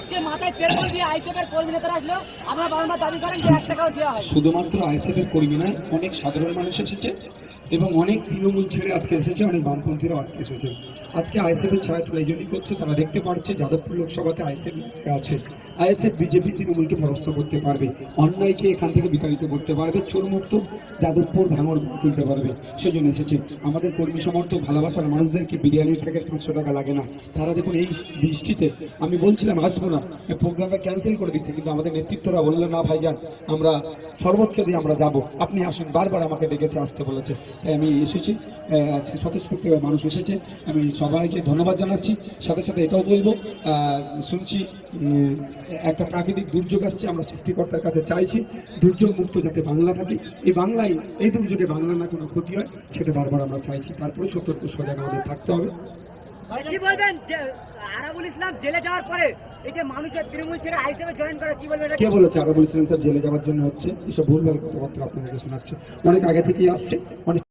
আজকে মাথায় পেট্রোল দিয়ে আইএসএফের কর্মী নেতারা আসলো, আমরা বারবার দাবি করেন যে 1 টাকাও দেওয়া হয়। শুধুমাত্র আইএসএফের কর্মী নয়, অনেক সাধারণ মানুষ এসেছে এবং অনেক তৃণমূল ছেড়ে আজকে এসেছে, অনেক বামপন্থীরাও আজকে এসেছে। আজকে আইএসএফের ছায়া তুলে এই জন্যই করছে, তারা দেখতে পাচ্ছে যাদবপুর লোকসভাতে আইএসএফ আছে। আইএসএফ বিজেপি তৃণমূলকে পরাস্ত করতে পারবে, অন্যায়কে এখান থেকে বিতাড়িত করতে পারবে, চোরমুক্ত যাদবপুর ভাঙর তুলতে পারবে। সেজন্য এসেছে। আমাদের কর্মী সমর্থক ভালোবাসার মানুষদেরকে বিরিয়ানির প্যাকেট 500 টাকা লাগে না। তারা দেখুন এই বৃষ্টিতে, আমি বলছিলাম আসবো না, প্রোগ্রামটা ক্যান্সেল করে দিচ্ছে, কিন্তু আমাদের নেতৃত্বরা বললো না ভাইজান, আমরা সর্বোচ্চ দিয়ে আমরা যাব, আপনি আসুন। বারবার আমাকে ডেকেছে, আসতে বলেছে, তাই আমি এসেছি। আজকে স্বতঃস্ফূর্ত মানুষ এসেছে, আমি সবাইকে ধন্যবাদ জানাচ্ছি। সাথে সাথে এটাও বলবো, শুনছি একটা প্রাকৃতিক দুর্যোগ আসছে, আমরা সৃষ্টিকর্তার কাছে চাইছি দুর্যোগ মুক্ত যাতে বাংলা থাকে, এই বাংলায় এই দুর্যোগে বাংলা না কোনো ক্ষতি হয়, সেটা বারবার আমরা চাইছি। তারপরে সতর্ক সজাগ আমাদের থাকতে হবে। কি বলবেন যে আরাবুল ইসলাম জেলে যাওয়ার পরে এই যে মানুষের তৃণমূল ছেড়ে আইএসএফে জয়েন করে, কি বলবেন? কে বলেছে আরাবুল ইসলাম স্যার জেলে যাওয়ার জন্য হচ্ছে? এসব ভুলভাল কথাবার্তা আপনাদেরকে শোনাচ্ছে, অনেক আগে থেকেই আসছে, অনেক